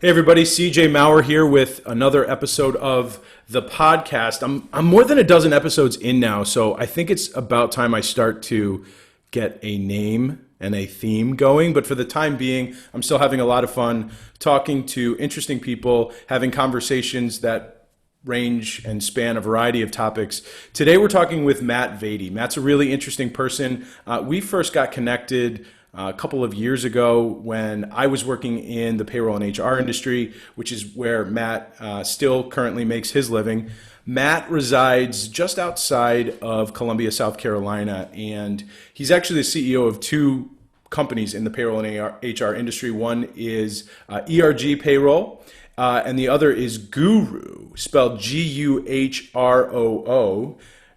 Hey everybody, CJ Maurer here with another episode of the podcast. I'm more than a dozen episodes in now, so I think it's about time I start to get a name and a theme going. But for the time being, I'm still having a lot of fun talking to interesting people, having conversations that range and span a variety of topics. Today we're talking with Matt Vady. Matt's a really interesting person. We first got connected a couple of years ago when I was working in the payroll and HR industry, which is where Matt still currently makes his living. Matt resides just outside of Columbia, South Carolina, and he's actually the CEO of two companies in the payroll and HR industry. One is ERG Payroll, and the other is Guru, spelled Guhroo.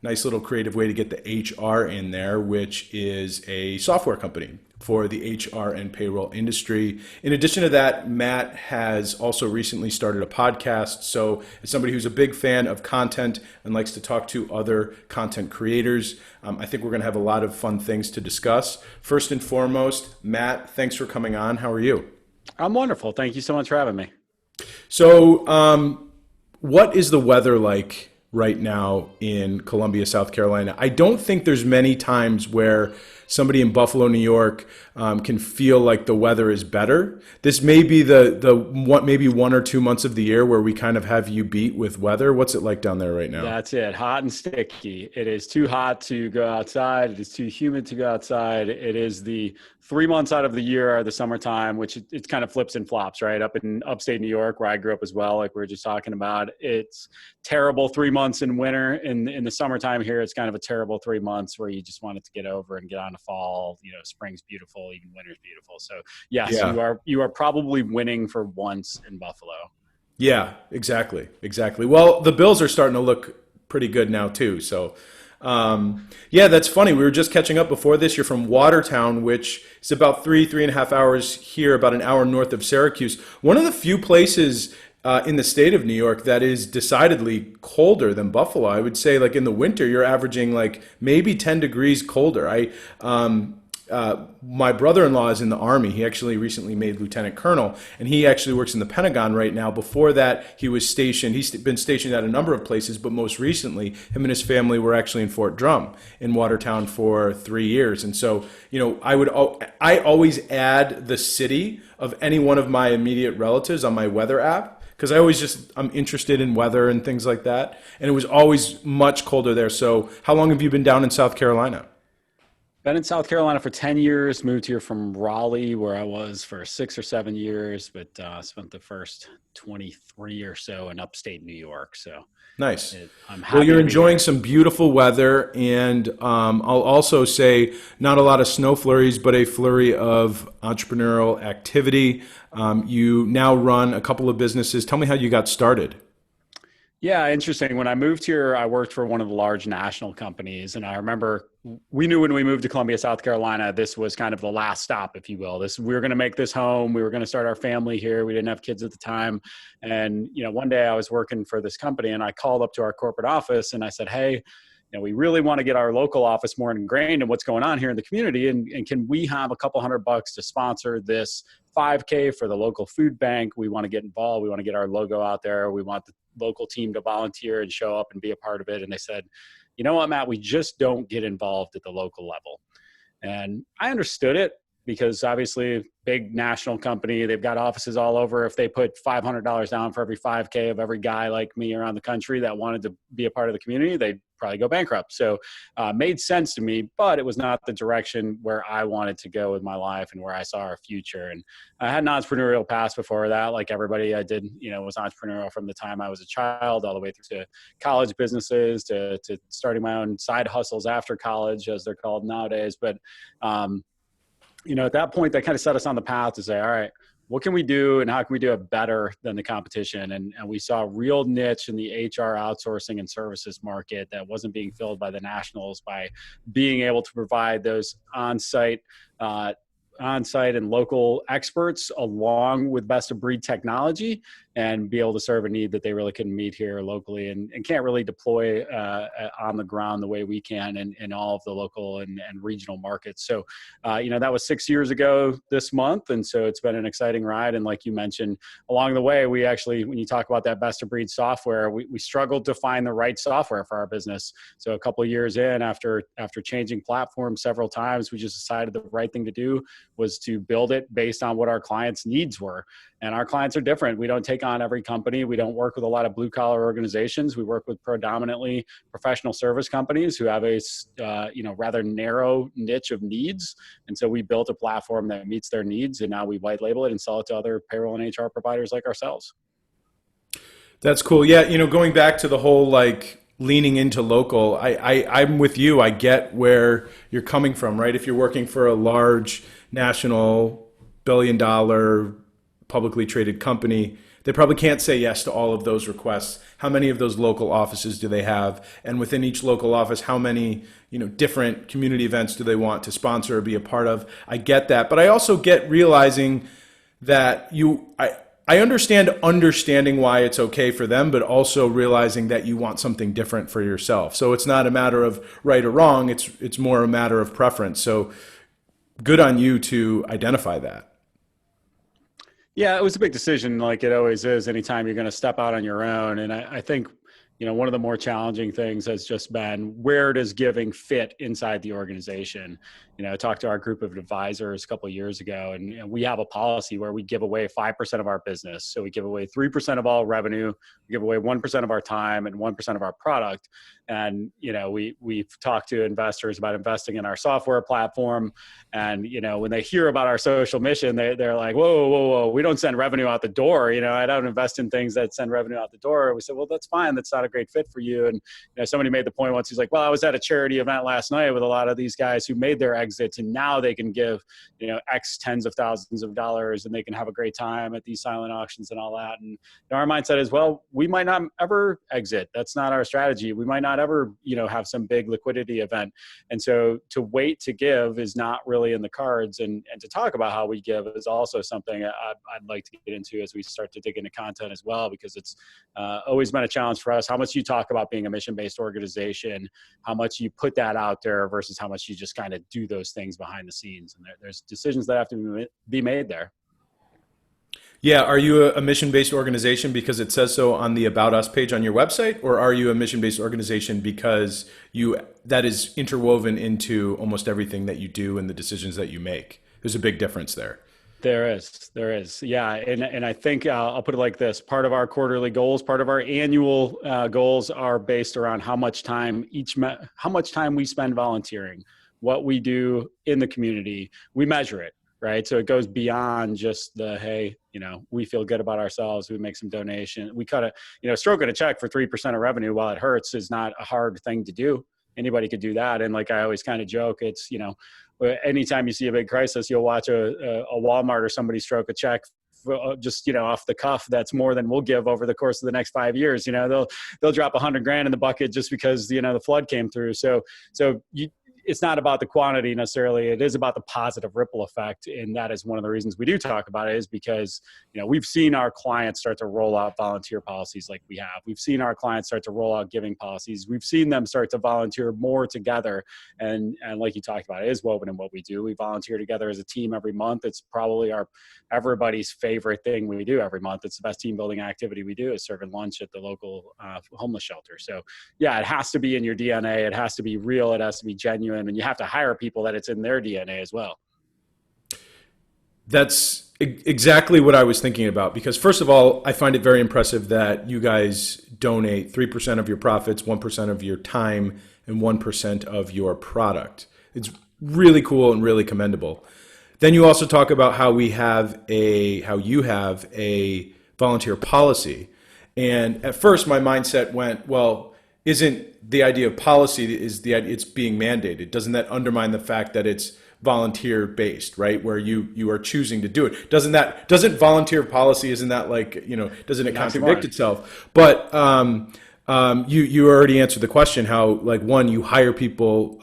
Nice little creative way to get the HR in there, which is a software company for the HR and payroll industry. In addition to that, Matt has also recently started a podcast. So as somebody who's a big fan of content and likes to talk to other content creators, I think we're going to have a lot of fun things to discuss. First and foremost, Matt, thanks for coming on. How are you? I'm wonderful. Thank you so much for having me. So what is the weather like right now in Columbia, South Carolina? I don't think there's many times where somebody in Buffalo, New York, can feel like the weather is better. This may be maybe 1 or 2 months of the year where we kind of have you beat with weather. What's it like down there right now? That's it. Hot and sticky. It is too hot to go outside. It is too humid to go outside. It is the 3 months out of the year, the summertime, which it kind of flips and flops, right? Up in upstate New York, where I grew up as well, like we were just talking about, it's terrible 3 months in winter. In the summertime here, it's kind of a terrible 3 months where you just want it to get over and get on to fall. You know, spring's beautiful, even winter's beautiful. So yes, yeah. You are probably winning for once in Buffalo. Yeah, exactly. Well, the Bills are starting to look pretty good now too. So yeah, that's funny. We were just catching up before this. You're from Watertown, which is about 3.5 hours here, about an hour north of Syracuse. One of the few places in the state of New York that is decidedly colder than Buffalo. I would say, like in the winter, you're averaging like maybe 10 degrees colder. My brother-in-law is in the Army. He actually recently made lieutenant colonel, and he actually works in the Pentagon right now. Before that, he's been stationed at a number of places, but most recently, him and his family were actually in Fort Drum in Watertown for 3 years. And so, you know, I always add the city of any one of my immediate relatives on my weather app, because I'm interested in weather and things like that. And it was always much colder there. So how long have you been down in South Carolina? Been in South Carolina for 10 years, moved here from Raleigh, where I was for 6 or 7 years, but spent the first 23 or so in upstate New York. So nice. I'm happy. Well, you're enjoying some beautiful weather, and I'll also say not a lot of snow flurries, but a flurry of entrepreneurial activity. You now run a couple of businesses. Tell me how you got started. Yeah, interesting. When I moved here, I worked for one of the large national companies. And I remember we knew when we moved to Columbia, South Carolina, this was kind of the last stop, if you will. We were going to make this home. We were going to start our family here. We didn't have kids at the time. And, you know, one day I was working for this company and I called up to our corporate office and I said, hey, you know, we really want to get our local office more ingrained in what's going on here in the community. And can we have a couple $100 to sponsor this 5K for the local food bank? We want to get involved. We want to get our logo out there. We want the local team to volunteer and show up and be a part of it. And they said, you know what, Matt, we just don't get involved at the local level. And I understood it because obviously big national company, they've got offices all over. If they put $500 down for every 5K of every guy like me around the country that wanted to be a part of the community, they'd probably go bankrupt. So made sense to me, but it was not the direction where I wanted to go with my life and where I saw our future. And I had an entrepreneurial past before that. Like everybody, I did, you know, was entrepreneurial from the time I was a child all the way through to college businesses, to starting my own side hustles after college, as they're called nowadays. But, you know, at that point, that kind of set us on the path to say, all right, what can we do and how can we do it better than the competition? And we saw a real niche in the HR outsourcing and services market that wasn't being filled by the nationals by being able to provide those on-site and local experts along with best of breed technology. and be able to serve a need that they really couldn't meet here locally, and can't really deploy on the ground the way we can in all of the local and regional markets. So, that was 6 years ago this month. And so it's been an exciting ride. And like you mentioned, along the way, we actually, when you talk about that best of breed software, we struggled to find the right software for our business. So a couple of years in, after changing platforms several times, we just decided the right thing to do was to build it based on what our clients' needs were. And our clients are different. We don't take on every company. We don't work with a lot of blue collar organizations. We work with predominantly professional service companies who have a rather narrow niche of needs. And so we built a platform that meets their needs, and now we white label it and sell it to other payroll and HR providers like ourselves. That's cool. Yeah, going back to the whole leaning into local, I'm with you. I get where you're coming from, right? If you're working for a large national billion-dollar publicly traded company, they probably can't say yes to all of those requests. How many of those local offices do they have? And within each local office, how many, different community events do they want to sponsor or be a part of? I get that. But I also get realizing that I understanding why it's okay for them, but also realizing that you want something different for yourself. So it's not a matter of right or wrong. It's more a matter of preference. So good on you to identify that. Yeah, it was a big decision, like it always is anytime you're going to step out on your own. And I think, one of the more challenging things has just been, where does giving fit inside the organization? I talked to our group of advisors a couple of years ago, and we have a policy where we give away 5% of our business. So we give away 3% of all revenue, we give away 1% of our time, and 1% of our product. And, we've talked to investors about investing in our software platform. And, when they hear about our social mission, they're like, whoa, we don't send revenue out the door. I don't invest in things that send revenue out the door. We said, well, that's fine. That's not a great fit for you. And somebody made the point once, he's like, well, I was at a charity event last night with a lot of these guys who made their exits, and now they can give, X tens of thousands of dollars, and they can have a great time at these silent auctions and all that. And our mindset is, well, we might not ever exit. That's not our strategy. We might not ever, have some big liquidity event. And so to wait to give is not really in the cards. And to talk about how we give is also something I'd like to get into as we start to dig into content as well, because it's always been a challenge for us. How much you talk about being a mission-based organization, how much you put that out there versus how much you just kind of do those things behind the scenes. And there's decisions that have to be made there. Yeah. Are you a mission-based organization because it says so on the About Us page on your website? Or are you a mission-based organization because that is interwoven into almost everything that you do and the decisions that you make? There's a big difference there. There is. Yeah. And I think I'll put it like this. Part of our quarterly goals, part of our annual goals are based around how much time we spend volunteering, what we do in the community. We measure it, right? So it goes beyond just hey, we feel good about ourselves. We make some donation. We cut stroking a check for 3% of revenue while it hurts is not a hard thing to do. Anybody could do that. And like I always kind of joke, it's, anytime you see a big crisis, you'll watch a Walmart or somebody stroke a check just, off the cuff. That's more than we'll give over the course of the next 5 years. They'll drop $100,000 in the bucket just because, the flood came through. So it's not about the quantity necessarily. It is about the positive ripple effect. And that is one of the reasons we do talk about it, is because, we've seen our clients start to roll out volunteer policies like we have. We've seen our clients start to roll out giving policies. We've seen them start to volunteer more together. And like you talked about, it is woven in what we do. We volunteer together as a team every month. It's probably everybody's favorite thing we do every month. It's the best team building activity we do, is serving lunch at the local homeless shelter. So yeah, it has to be in your DNA. It has to be real. It has to be genuine. And you have to hire people that it's in their DNA as well. That's exactly what I was thinking about, because first of all, I find it very impressive that you guys donate 3% of your profits, 1% of your time, and 1% of your product. It's really cool and really commendable. Then you also talk about how you have a volunteer policy. And at first my mindset went, well, isn't the idea of policy it's being mandated? Doesn't that undermine the fact that it's volunteer based, right? Where you are choosing to do it. Doesn't volunteer policy, isn't that doesn't it contradict itself? But you already answered the question, how one, you hire people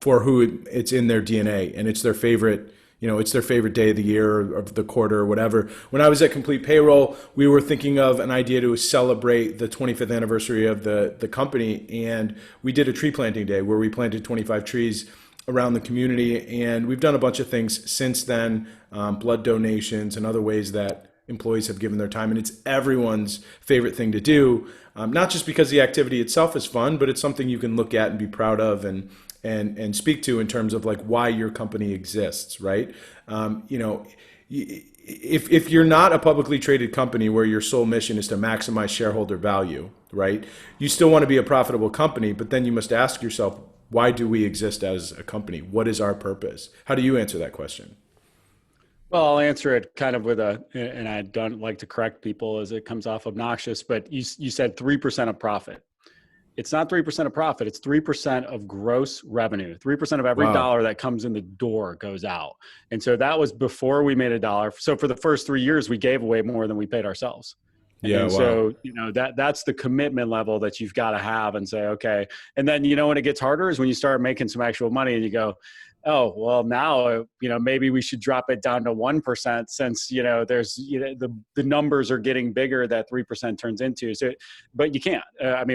for who it's in their DNA and it's their favorite it's their favorite day of the year or of the quarter or whatever. When I was at Complete Payroll, we were thinking of an idea to celebrate the 25th anniversary of the company. And we did a tree planting day where we planted 25 trees around the community. And we've done a bunch of things since then, blood donations and other ways that employees have given their time. And it's everyone's favorite thing to do, not just because the activity itself is fun, but it's something you can look at and be proud of and speak to in terms of like why your company exists, right? If you're not a publicly traded company where your sole mission is to maximize shareholder value, right? You still want to be a profitable company, but then you must ask yourself, why do we exist as a company? What is our purpose? How do you answer that question? Well, I'll answer it kind of with and I don't like to correct people as it comes off obnoxious, but you said 3% of profit. It's not 3% of profit. It's 3% of gross revenue. 3% of every dollar that comes in the door goes out. And so that was before we made a dollar. So for the first 3 years, we gave away more than we paid ourselves. And so, that's the commitment level that you've got to have and say, okay. And then, when it gets harder is when you start making some actual money and you go, oh, well, now, maybe we should drop it down to 1% since, there's, the numbers are getting bigger that 3% turns into. So, but you can't.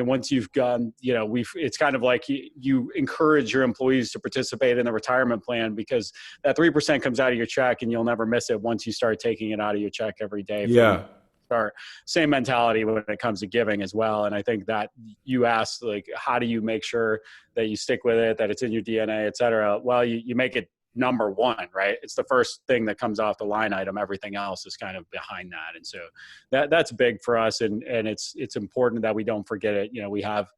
Once you've gone, it's kind of like you encourage your employees to participate in the retirement plan because that 3% comes out of your check and you'll never miss it once you start taking it out of your check every day. Start. Same mentality when it comes to giving as well. And I think that you asked, like, how do you make sure that you stick with it, that it's in your DNA, et cetera? Well, you make it number one, right? It's the first thing that comes off the line item. Everything else is kind of behind that. And so that's big for us. And it's important that we don't forget it. We have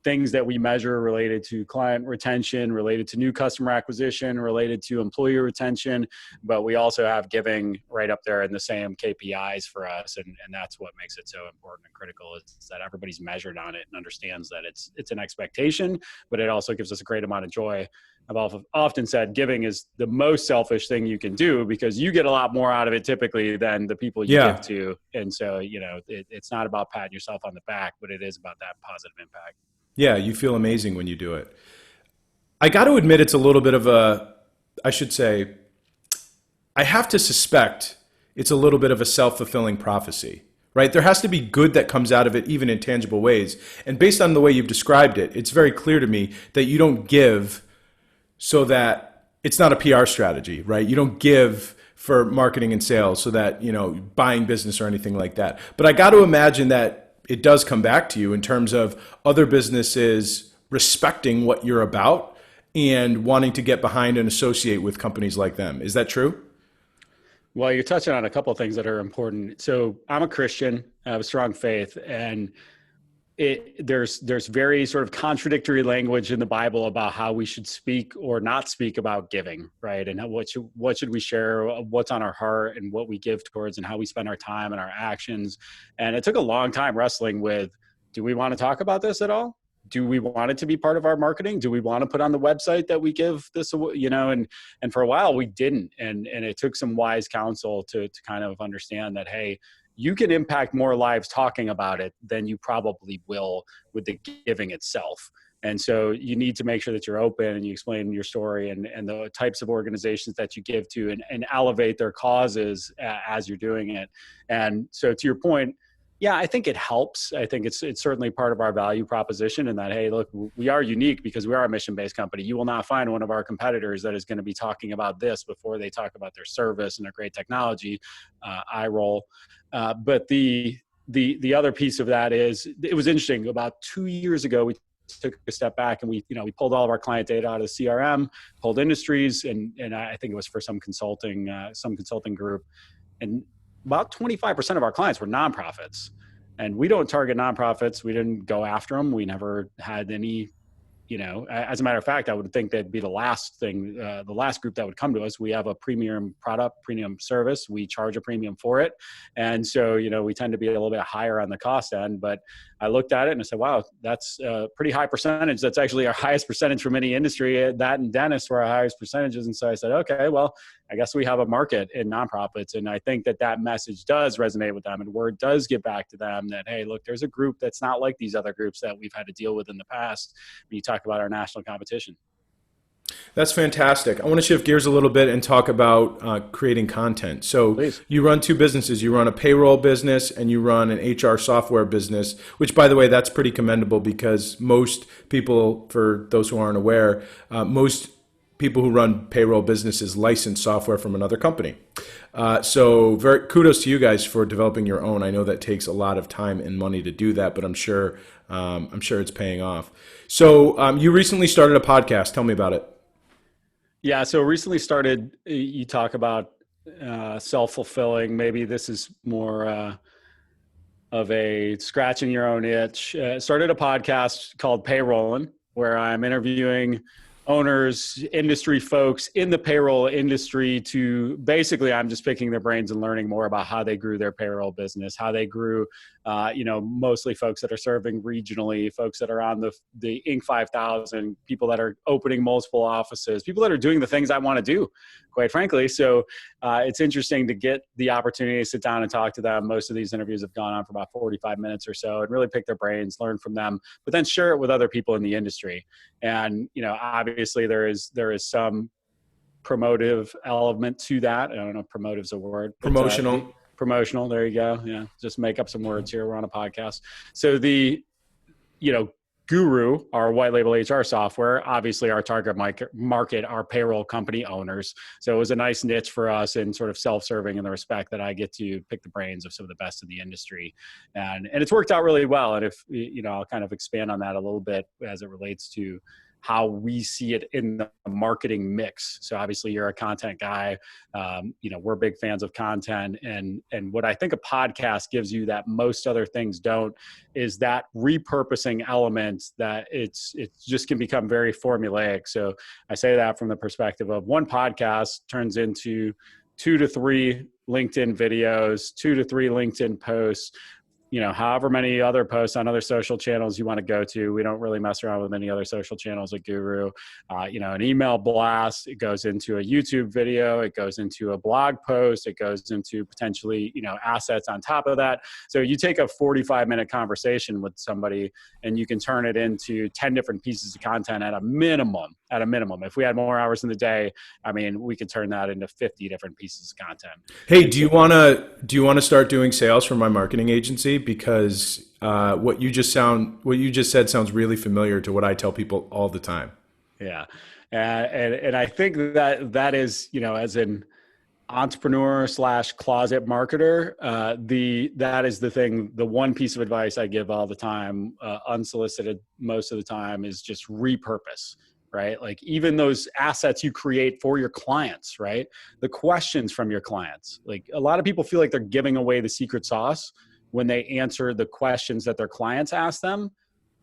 things that we measure related to client retention, related to new customer acquisition, related to employee retention, but we also have giving right up there in the same KPIs for us. And that's what makes it so important and critical is that everybody's measured on it and understands that it's an expectation, but it also gives us a great amount of joy. I've often said giving is the most selfish thing you can do because you get a lot more out of it typically than the people you give to. And so, it's not about patting yourself on the back, but it is about that positive impact. Yeah, you feel amazing when you do it. I got to admit it's a little bit of I have to suspect it's a little bit of a self-fulfilling prophecy, right? There has to be good that comes out of it, even in tangible ways. And based on the way you've described it, it's very clear to me that you don't give so that it's not a PR strategy, right? You don't give for marketing and sales so that, buying business or anything like that. But I got to imagine that it does come back to you in terms of other businesses respecting what you're about and wanting to get behind and associate with companies like them. Is that true? Well, you're touching on a couple of things that are important. So I'm a Christian, I have a strong faith, and there's very sort of contradictory language in the Bible about how we should speak or not speak about giving, right? And what should we share, what's on our heart and what we give towards and how we spend our time and our actions. And it took a long time wrestling with, do we want to talk about this at all? Do we want it to be part of our marketing? Do we want to put on the website that we give this, and for a while we didn't. And it took some wise counsel to kind of understand that, hey, you can impact more lives talking about it than you probably will with the giving itself. And so you need to make sure that you're open and you explain your story and the types of organizations that you give to and elevate their causes as you're doing it. And so to your point, yeah, I think it helps. I think it's certainly part of our value proposition in that, hey, look, we are unique because we are a mission-based company. You will not find one of our competitors that is going to be talking about this before they talk about their service and their great technology. I roll. But the other piece of that is, it was interesting. About 2 years ago, we took a step back and we pulled all of our client data out of the CRM, pulled industries, and I think it was for some consulting group, and about 25% of our clients were nonprofits, and we don't target nonprofits. We didn't go after them. We never had any. As a matter of fact, I would think that'd be the last thing, the last group that would come to us. We have a premium product, premium service. We charge a premium for it. And so, we tend to be a little bit higher on the cost end, but I looked at it and I said, wow, that's a pretty high percentage. That's actually our highest percentage from any industry. That and dentists were our highest percentages. And so I said, okay, well, I guess we have a market in nonprofits. And I think that message does resonate with them, and word does get back to them that, hey, look, there's a group that's not like these other groups that we've had to deal with in the past when you talk about our national competition. That's fantastic. I want to shift gears a little bit and talk about creating content. So Please. you run two businesses. You run a payroll business and you run an HR software business, which, by the way, that's pretty commendable because most people, for those who aren't aware, most people who run payroll businesses license software from another company. So very kudos to you guys for developing your own. I know that takes a lot of time and money to do that, but I'm sure it's paying off. So you recently started a podcast. Tell me about it. Yeah. So recently started, you talk about self-fulfilling. Maybe this is more of a scratching your own itch. Started a podcast called Payrolling, where I'm interviewing owners, industry folks in the payroll industry to basically, I'm just picking their brains and learning more about how they grew their payroll business, how they grew, mostly folks that are serving regionally, folks that are on the Inc. 5000, people that are opening multiple offices, people that are doing the things I want to do, quite frankly. So it's interesting to get the opportunity to sit down and talk to them. Most of these interviews have gone on for about 45 minutes or so and really pick their brains, learn from them, but then share it with other people in the industry. And, obviously there is some promotive element to that. I don't know if promotive is a word. Promotional. Promotional. There you go. Yeah. Just make up some words here. We're on a podcast. So the, Guru, our white label HR software, obviously our target market, our payroll company owners. So it was a nice niche for us and sort of self-serving in the respect that I get to pick the brains of some of the best in the industry. And it's worked out really well. And if, I'll kind of expand on that a little bit as it relates to how we see it in the marketing mix. So obviously you're a content guy. We're big fans of content, and what I think a podcast gives you that most other things don't is that repurposing element that it's just can become very formulaic. So I say that from the perspective of one podcast turns into 2 to 3 LinkedIn videos, 2 to 3 LinkedIn posts, however many other posts on other social channels you want to go to. We don't really mess around with any other social channels at Guru. An email blast, it goes into a YouTube video, it goes into a blog post, it goes into potentially, assets on top of that. So you take a 45-minute conversation with somebody and you can turn it into 10 different pieces of content at a minimum. If we had more hours in the day, we could turn that into 50 different pieces of content. Hey, do you want to start doing sales for my marketing agency? Because what you just said sounds really familiar to what I tell people all the time. Yeah. And I think that is, as an entrepreneur / closet marketer, that is the thing. The one piece of advice I give all the time, unsolicited most of the time, is just repurpose. Right? Like even those assets you create for your clients, right? The questions from your clients. Like a lot of people feel like they're giving away the secret sauce when they answer the questions that their clients ask them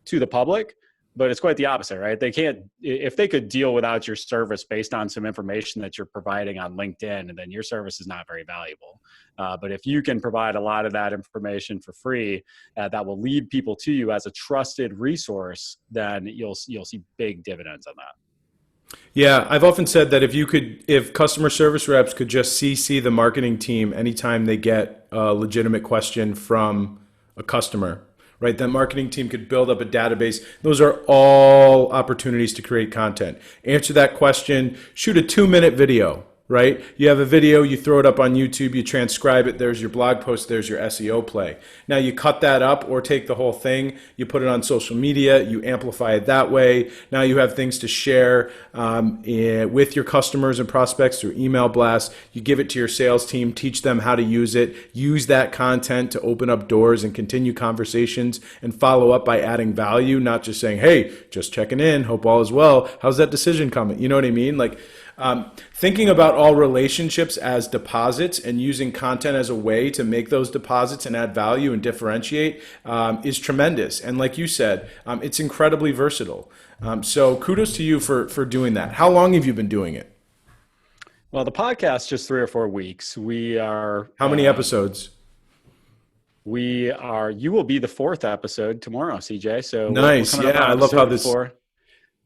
to the public, but it's quite the opposite, right? They can't, if they could deal without your service based on some information that you're providing on LinkedIn, and then your service is not very valuable. But if you can provide a lot of that information for free, that will lead people to you as a trusted resource, then you'll see big dividends on that. Yeah, I've often said that if customer service reps could just CC the marketing team anytime they get a legitimate question from a customer, right? That marketing team could build up a database. Those are all opportunities to create content. Answer that question, shoot a 2-minute video, right? You have a video, you throw it up on YouTube, you transcribe it, there's your blog post, there's your SEO play. Now you cut that up or take the whole thing, you put it on social media, you amplify it that way. Now you have things to share with your customers and prospects through email blasts. You give it to your sales team, teach them how to use it, use that content to open up doors and continue conversations and follow up by adding value, not just saying, hey, just checking in, hope all is well. How's that decision coming? You know what I mean? Like, thinking about all relationships as deposits and using content as a way to make those deposits and add value and differentiate is tremendous. And like you said, it's incredibly versatile. So kudos to you for doing that. How long have you been doing it? Well, the podcast just 3 or 4 weeks. We are. How many episodes? You will be the 4th episode tomorrow, CJ. So nice. Yeah, I love how this.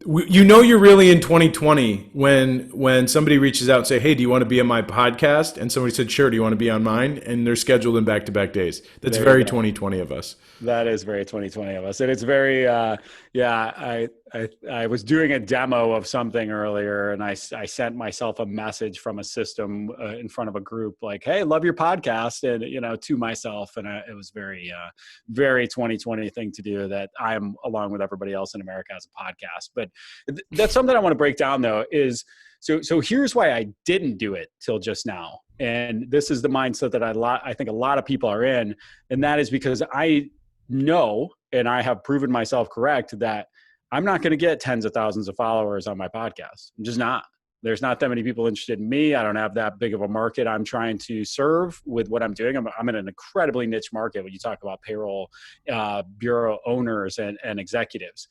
You're really in 2020 when somebody reaches out and say, hey, do you want to be on my podcast? And somebody said, sure, do you want to be on mine? And they're scheduled in back-to-back days. That's very 2020 of us. That is very 2020 of us. And it's very, I I was doing a demo of something earlier, and I sent myself a message from a system in front of a group like, "Hey, love your podcast," and to myself, and it was very 2020 thing to do. That I am, along with everybody else in America, has a podcast. But that's something I want to break down, though. Is so here's why I didn't do it till just now, and this is the mindset that I think a lot of people are in, and that is because I know, and I have proven myself correct, that I'm not going to get tens of thousands of followers on my podcast. I'm just not. There's not that many people interested in me. I don't have that big of a market I'm trying to serve with what I'm doing. I'm in an incredibly niche market when you talk about payroll bureau owners and executives.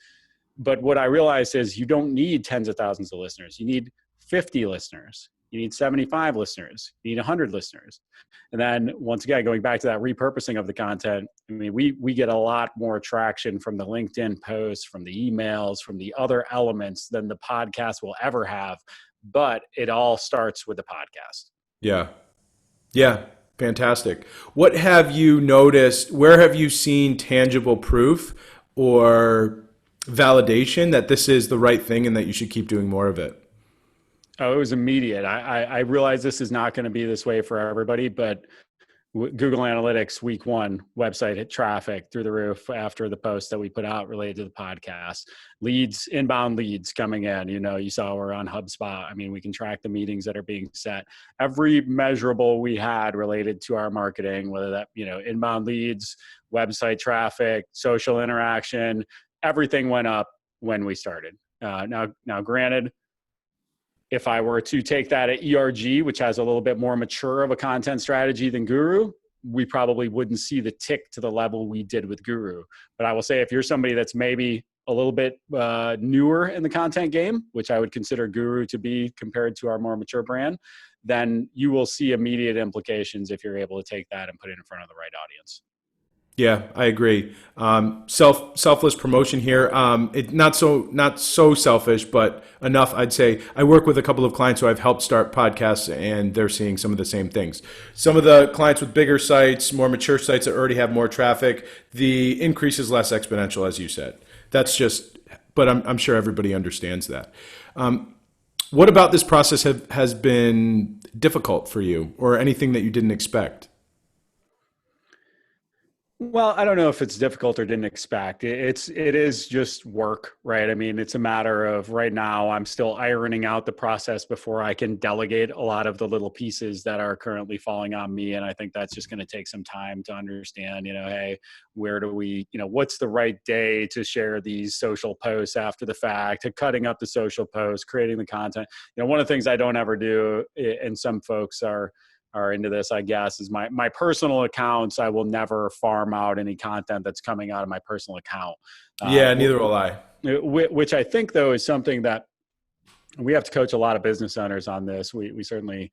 But what I realized is you don't need tens of thousands of listeners. You need 50 listeners. You need 75 listeners. You need 100 listeners. And then once again, going back to that repurposing of the content, I mean, we get a lot more traction from the LinkedIn posts, from the emails, from the other elements than the podcast will ever have. But it all starts with the podcast. Yeah. Yeah. Fantastic. What have you noticed? Where have you seen tangible proof or validation that this is the right thing and that you should keep doing more of it? Oh, it was immediate. I realize this is not going to be this way for everybody, but Google Analytics week one website hit traffic through the roof after the post that we put out related to the podcast. Leads, inbound leads coming in. You saw we're on HubSpot. I mean, we can track the meetings that are being set. Every measurable we had related to our marketing, whether that inbound leads, website traffic, social interaction, everything went up when we started. Now, granted, if I were to take that at ERG, which has a little bit more mature of a content strategy than Guru, we probably wouldn't see the tick to the level we did with Guru. But I will say, if you're somebody that's maybe a little bit newer in the content game, which I would consider Guru to be compared to our more mature brand, then you will see immediate implications if you're able to take that and put it in front of the right audience. Yeah, I agree. Selfless promotion here. Not so selfish, but enough. I'd say I work with a couple of clients who I've helped start podcasts, and they're seeing some of the same things. Some of the clients with bigger sites, more mature sites that already have more traffic, the increase is less exponential, as you said. That's just, but I'm sure everybody understands that. What about this process has been difficult for you, or anything that you didn't expect? Well, I don't know if it's difficult or didn't expect. It is just work, right? I mean, it's a matter of right now I'm still ironing out the process before I can delegate a lot of the little pieces that are currently falling on me. And I think that's just going to take some time to understand, hey, where do we, what's the right day to share these social posts after the fact, to cutting up the social posts, creating the content. One of the things I don't ever do, and some folks are into this, I guess, is my personal accounts. I will never farm out any content that's coming out of my personal account. Yeah, neither will I. Which I think, though, is something that we have to coach a lot of business owners on this. We certainly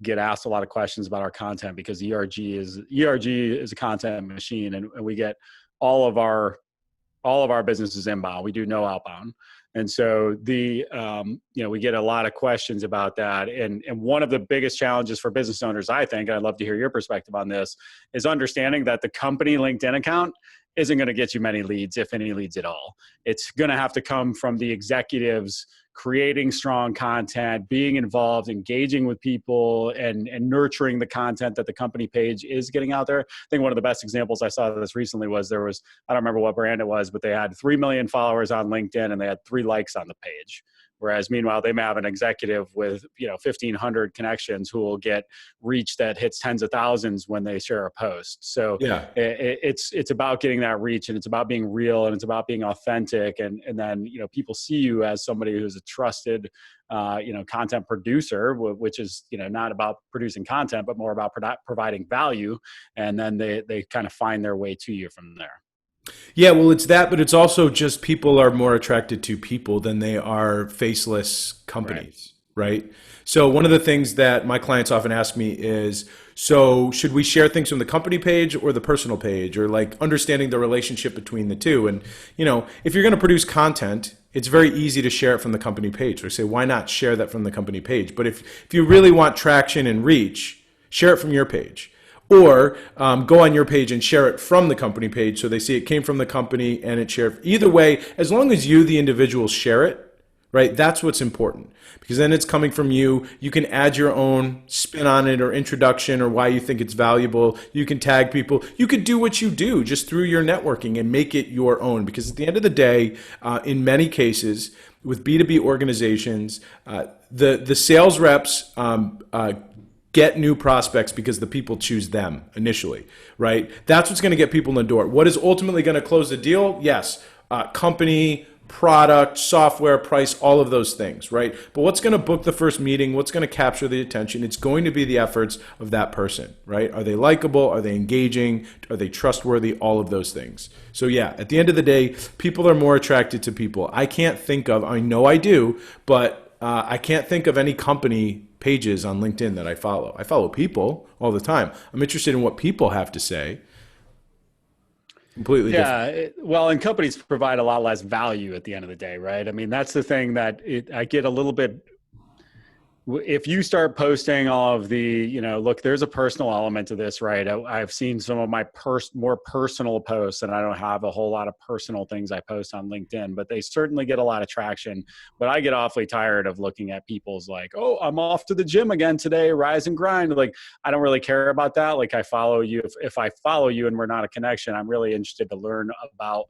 get asked a lot of questions about our content because ERG is a content machine, and we get all of our businesses inbound. We do no outbound. And so we get a lot of questions about that. And one of the biggest challenges for business owners, I think, and I'd love to hear your perspective on this, is understanding that the company LinkedIn account isn't going to get you many leads, if any leads at all. It's going to have to come from the executives creating strong content, being involved, engaging with people, and nurturing the content that the company page is getting out there. I think one of the best examples I saw of this recently was I don't remember what brand it was, but they had 3 million followers on LinkedIn and they had 3 likes on the page. Whereas meanwhile, they may have an executive with 1,500 connections who will get reach that hits tens of thousands when they share a post. So yeah, it's about getting that reach, and it's about being real, and it's about being authentic, and then people see you as somebody who's a trusted content producer, which is not about producing content, but more about providing value, and then they kind of find their way to you from there. Yeah, well, it's that, but it's also just people are more attracted to people than they are faceless companies, right? So one of the things that my clients often ask me is, so should we share things from the company page or the personal page, or like understanding the relationship between the two? And, if you're going to produce content, it's very easy to share it from the company page. We say, why not share that from the company page? But if you really want traction and reach, share it from your page. or go on your page and share it from the company page so they see it came from the company and it shared. Either way, as long as you, the individual, share it, right? That's what's important, because then it's coming from you. You can add your own spin on it or introduction or why you think it's valuable. You can tag people. You could do what you do just through your networking and make it your own, because at the end of the day, in many cases with B2B organizations, the sales reps get new prospects because the people choose them initially, right? That's what's going to get people in the door. What is ultimately going to close the deal? Yes, company, product, software, price, all of those things, right? But what's going to book the first meeting? What's going to capture the attention? It's going to be the efforts of that person, right? Are they likable? Are they engaging? Are they trustworthy? All of those things. So yeah, at the end of the day, people are more attracted to people. I can't think of, I know I do, but I can't think of any company pages on LinkedIn that I follow. I follow people all the time. I'm interested in what people have to say. Completely different. Well, and companies provide a lot less value at the end of the day, right? I mean, that's the thing that I get a little bit. If you start posting all of the, look, there's a personal element to this, right? I've seen some of my more personal posts, and I don't have a whole lot of personal things I post on LinkedIn, but they certainly get a lot of traction. But I get awfully tired of looking at people's like, oh, I'm off to the gym again today, rise and grind. Like, I don't really care about that. Like, I follow you. If I follow you and we're not a connection, I'm really interested to learn about,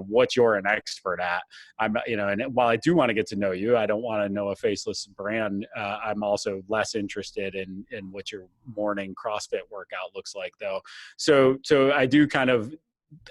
what you're an expert at. And while I do want to get to know you, I don't want to know a faceless brand. I'm also less interested in what your morning CrossFit workout looks like, though. So I do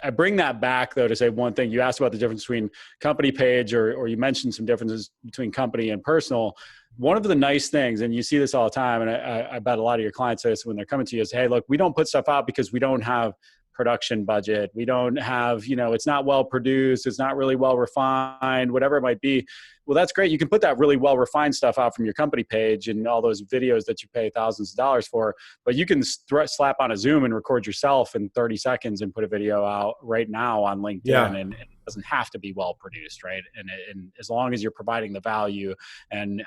I bring that back, though, to say one thing. You asked about the difference between company page, or you mentioned some differences between company and personal. One of the nice things, and you see this all the time, and I bet a lot of your clients say this when they're coming to you, is, hey, look, we don't put stuff out because we don't have production budget. We don't have, it's not well produced. It's not really well refined, whatever it might be. Well, that's great. You can put that really well refined stuff out from your company page and all those videos that you pay thousands of dollars for, but you can slap on a Zoom and record yourself in 30 seconds and put a video out right now on LinkedIn. Yeah. And it doesn't have to be well produced, right? And as long as you're providing the value and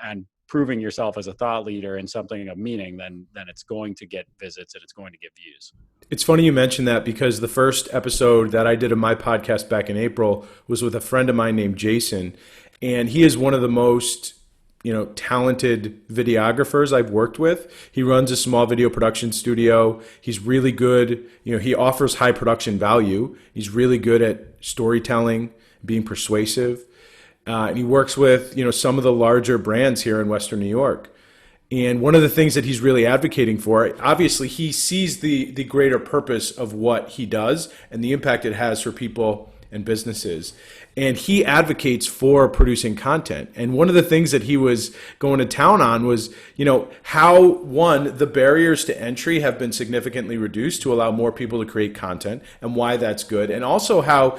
proving yourself as a thought leader and something of meaning, then it's going to get visits and it's going to get views. It's funny you mentioned that, because the first episode that I did of my podcast back in April was with a friend of mine named Jason. And he is one of the most, talented videographers I've worked with. He runs a small video production studio. He's really good. He offers high production value. He's really good at storytelling, being persuasive. And he works with, some of the larger brands here in Western New York. And one of the things that he's really advocating for, obviously he sees the greater purpose of what he does and the impact it has for people and businesses. And he advocates for producing content. And one of the things that he was going to town on was, how, one, the barriers to entry have been significantly reduced to allow more people to create content, and why that's good. And also how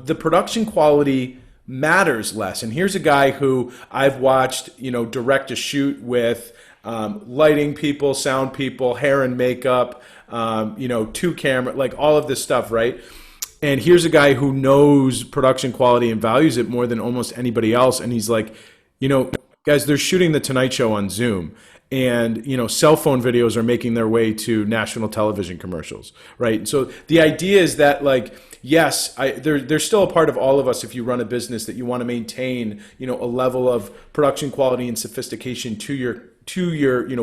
the production quality matters less. And here's a guy who I've watched, direct a shoot with lighting people, sound people, hair and makeup, two camera, like all of this stuff, right? And here's a guy who knows production quality and values it more than almost anybody else. And he's like, guys, they're shooting the Tonight Show on Zoom. And, cell phone videos are making their way to national television commercials, right? So the idea is that, yes, there's still a part of all of us, if you run a business, that you want to maintain, a level of production quality and sophistication to your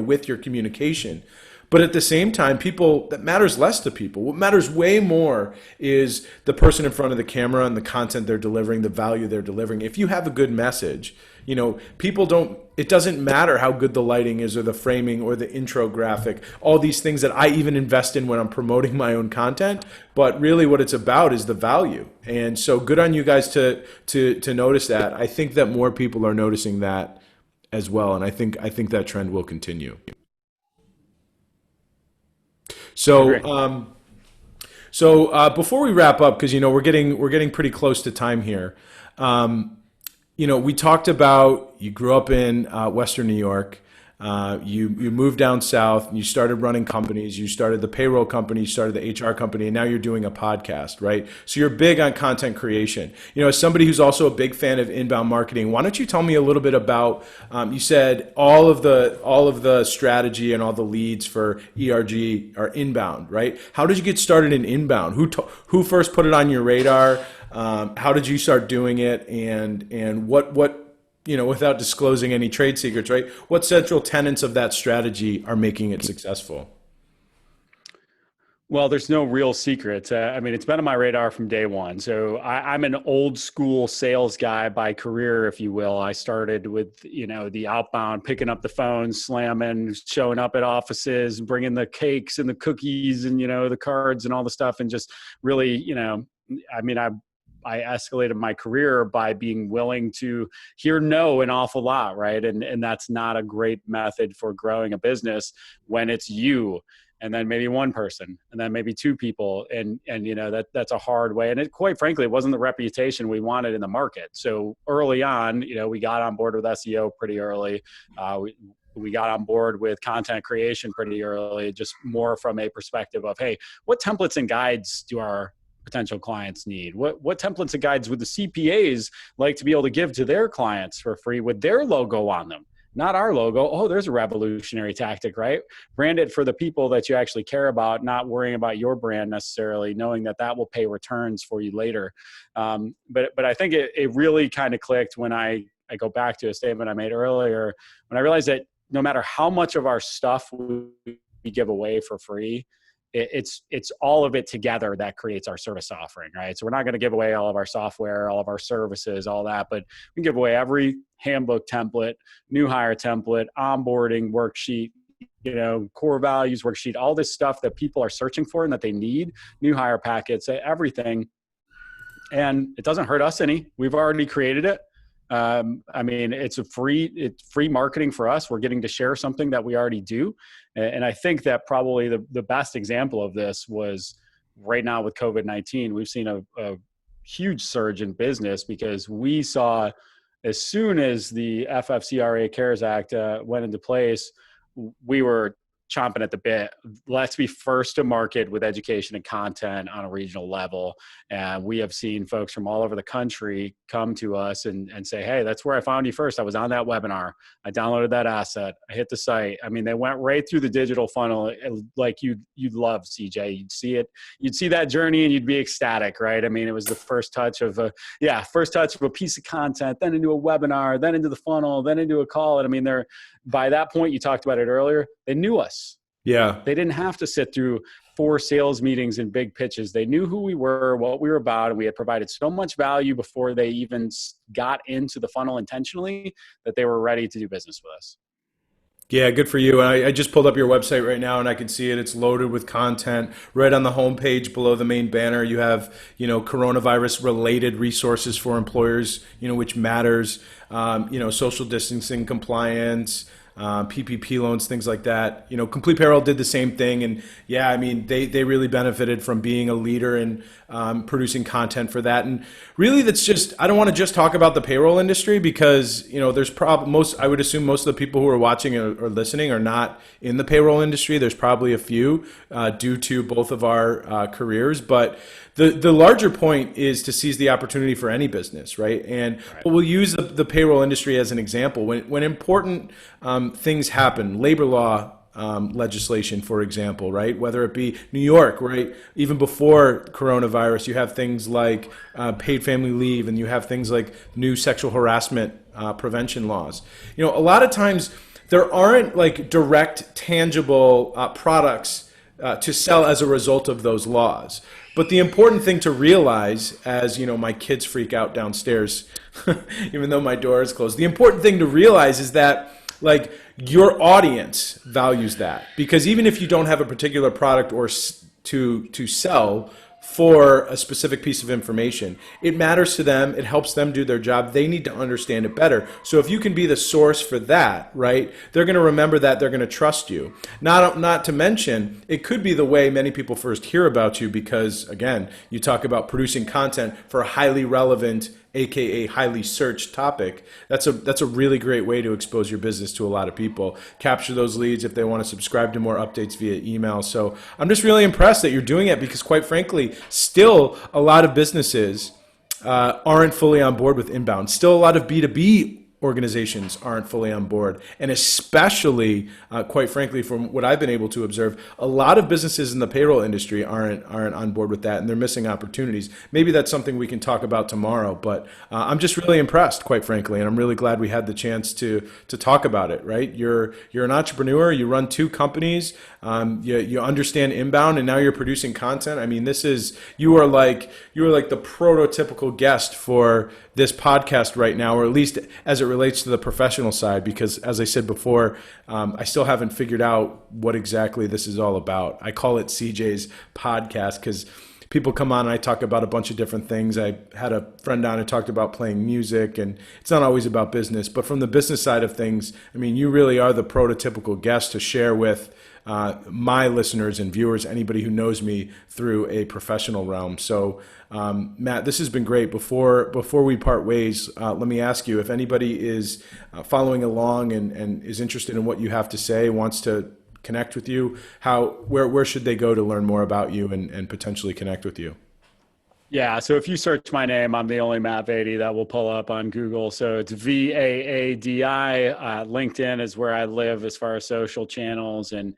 with your communication. But at the same time, that matters less to people. What matters way more is the person in front of the camera and the content they're delivering, the value they're delivering. If you have a good message, it doesn't matter how good the lighting is or the framing or the intro graphic, all these things that I even invest in when I'm promoting my own content. But really what it's about is the value. And so good on you guys to notice that. I think that more people are noticing that as well. And I think that trend will continue. So, before we wrap up, because we're getting pretty close to time here. We talked about, you grew up in Western New York. You moved down south and you started running companies. You started the payroll company, you started the HR company, and now you're doing a podcast, right? So you're big on content creation. As somebody who's also a big fan of inbound marketing, why don't you tell me a little bit about? You said all of the strategy and all the leads for ERG are inbound, right? How did you get started in inbound? Who first put it on your radar? How did you start doing it? And what without disclosing any trade secrets, right? What central tenets of that strategy are making it successful? Well, there's no real secret. It's been on my radar from day one. So I'm an old school sales guy by career, if you will. I started with, the outbound, picking up the phone, slamming, showing up at offices, bringing the cakes and the cookies and, the cards and all the stuff. And just really, I escalated my career by being willing to hear no an awful lot, right? And that's not a great method for growing a business when it's you and then maybe one person and then maybe two people. And that's a hard way. And it, quite frankly, it wasn't the reputation we wanted in the market. So early on, we got on board with SEO pretty early. We got on board with content creation pretty early, just more from a perspective of, hey, what templates and guides do our potential clients need? What templates and guides would the CPAs like to be able to give to their clients for free with their logo on them? Not our logo. Oh, there's a revolutionary tactic, right? Brand it for the people that you actually care about, not worrying about your brand necessarily, knowing that will pay returns for you later. But I think it really kind of clicked when I go back to a statement I made earlier, when I realized that no matter how much of our stuff we give away for free, it's all of it together that creates our service offering, right? So we're not going to give away all of our software, all of our services, all that, but we can give away every handbook template, new hire template, onboarding worksheet, core values worksheet, all this stuff that people are searching for and that they need, new hire packets, everything. And it doesn't hurt us any. We've already created it. It's free marketing for us. We're getting to share something that we already do. And I think that probably the best example of this was right now with COVID-19. We've seen a huge surge in business because we saw as soon as the FFCRA CARES Act went into place, we were chomping at the bit. Let's be first to market with education and content on a regional level. And we have seen folks from all over the country come to us and say, hey, that's where I found you first. I was on that webinar. I downloaded that asset. I hit the site. They went right through the digital funnel like you'd love, CJ. You'd see it. You'd see that journey and you'd be ecstatic, right? It was the first touch of a piece of content, then into a webinar, then into the funnel, then into a call. And by that point, you talked about it earlier, they knew us. Yeah. They didn't have to sit through 4 sales meetings and big pitches. They knew who we were, what we were about, and we had provided so much value before they even got into the funnel intentionally that they were ready to do business with us. Yeah, good for you. I just pulled up your website right now and I can see it. It's loaded with content. Right on the homepage below the main banner, you have, coronavirus related resources for employers, which matters, social distancing compliance, PPP loans, things like that. Complete Payroll did the same thing. And yeah, they really benefited from being a leader in producing content for that. And really I don't want to just talk about the payroll industry because, there's I would assume most of the people who are watching or listening are not in the payroll industry. There's probably a few due to both of our careers, but the larger point is to seize the opportunity for any business, right? And we'll use the payroll industry as an example. When important things happen, labor law legislation, for example, right? Whether it be New York, right? Even before coronavirus, you have things like paid family leave, and you have things like new sexual harassment prevention laws. A lot of times there aren't like direct, tangible products to sell as a result of those laws. But the important thing to realize, as my kids freak out downstairs, even though my door is closed, the important thing to realize is that your audience values that, because even if you don't have a particular product or to sell for a specific piece of information, it matters to them. It helps them do their job. They need to understand it better. So if you can be the source for that, right, they're going to remember that. They're going to trust you. Not to mention, it could be the way many people first hear about you because, again, you talk about producing content for highly relevant aka highly searched topic, that's a really great way to expose your business to a lot of people. Capture those leads if they want to subscribe to more updates via email. So I'm just really impressed that you're doing it because, quite frankly, still a lot of businesses aren't fully on board with inbound. Still, a lot of B2B organizations aren't fully on board. And especially, quite frankly, from what I've been able to observe, a lot of businesses in the payroll industry aren't on board with that, and they're missing opportunities. Maybe that's something we can talk about tomorrow, but I'm just really impressed, quite frankly, and I'm really glad we had the chance to talk about it, right? You're an entrepreneur, you run two companies, you understand inbound, and now you're producing content. I mean, you are like the prototypical guest for this podcast right now, or at least as it relates to the professional side, because as I said before, I still haven't figured out what exactly this is all about. I call it CJ's podcast because people come on and I talk about a bunch of different things. I had a friend on who talked about playing music, and it's not always about business. But from the business side of things, I mean, you really are the prototypical guest to share with my listeners and viewers, anybody who knows me through a professional realm. So, Matt, this has been great. Before we part ways, let me ask you, if anybody is following along and is interested in what you have to say, wants to connect with you, where should they go to learn more about you and potentially connect with you? Yeah, so if you search my name, I'm the only Matt Vaady that will pull up on Google. So it's Vaadi. LinkedIn is where I live as far as social channels. And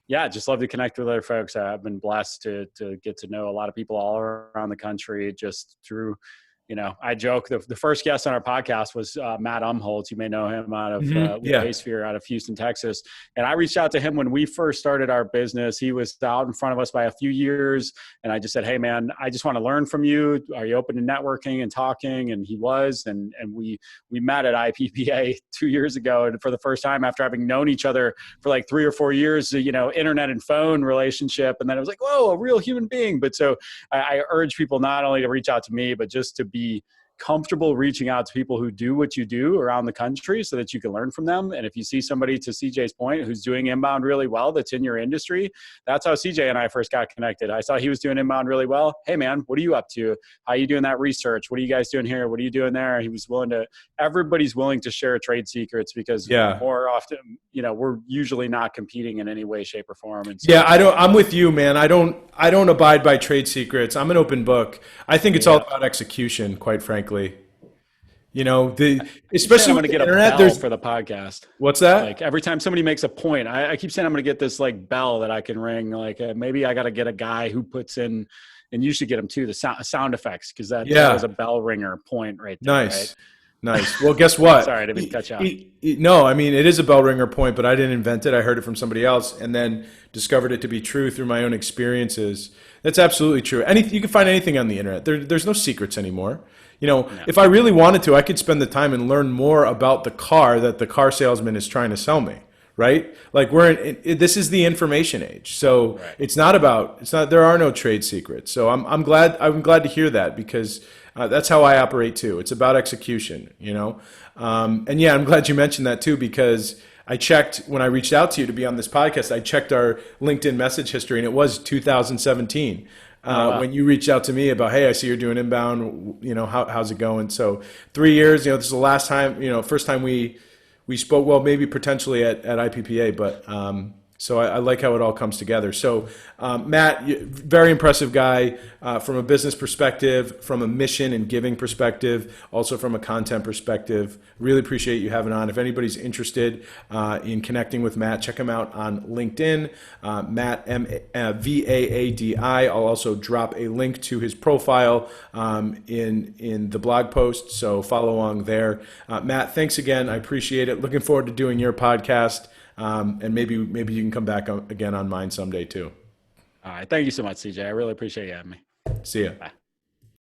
yeah, just love to connect with other folks. I've been blessed to get to know a lot of people all around the country just through, I joke, the first guest on our podcast was Matt Umholtz. You may know him out of Haysphere out of Houston, Texas. And I reached out to him when we first started our business. He was out in front of us by a few years. And I just said, hey, man, I just want to learn from you. Are you open to networking and talking? And he was. And we met at IPPA 2 years ago. And for the first time, after having known each other for like 3 or 4 years, internet and phone relationship. And then it was like, whoa, a real human being. But so I urge people not only to reach out to me, but just to be comfortable reaching out to people who do what you do around the country so that you can learn from them. And if you see somebody, to CJ's point, who's doing inbound really well, that's in your industry, that's how CJ and I first got connected. I saw he was doing inbound really well. Hey man, what are you up to? How are you doing that research? What are you guys doing here? What are you doing there? He was everybody's willing to share trade secrets because more often, we're usually not competing in any way, shape or form. And so, I'm with you, man. I don't abide by trade secrets. I'm an open book. I think it's all about execution, quite frankly. Especially I'm with going to the get internet, a bell for the podcast. What's that? Like every time somebody makes a point, I keep saying I'm going to get this like bell that I can ring. Like maybe I got to get a guy who puts in, and you should get him too, the sound effects, because that was a bell ringer point right there. Nice. Right? Nice. Well, guess what? Sorry, I didn't mean to cut you off. No, I mean, it is a bell ringer point, but I didn't invent it. I heard it from somebody else and then discovered it to be true through my own experiences. That's absolutely true. You can find anything on the internet. There's no secrets anymore. If I really wanted to, I could spend the time and learn more about the car that the car salesman is trying to sell me. Right? Like this is the information age. So there are no trade secrets. So I'm glad to hear that because that's how I operate too. It's about execution, and yeah, I'm glad you mentioned that too, because I checked when I reached out to you to be on this podcast, I checked our LinkedIn message history and it was 2017. When you reached out to me about, hey, I see you're doing inbound, how's it going? So 3 years, this is the last time, first time we spoke, well, maybe potentially at IPPA, but so I like how it all comes together. So Matt, very impressive guy from a business perspective, from a mission and giving perspective, also from a content perspective. Really appreciate you having on. If anybody's interested in connecting with Matt, check him out on LinkedIn, Matt Vaadi. I'll also drop a link to his profile in the blog post, so follow along there. Matt, thanks again. I appreciate it. Looking forward to doing your podcast. And maybe you can come back again on mine someday too. All right. Thank you so much, CJ. I really appreciate you having me. See ya. Bye.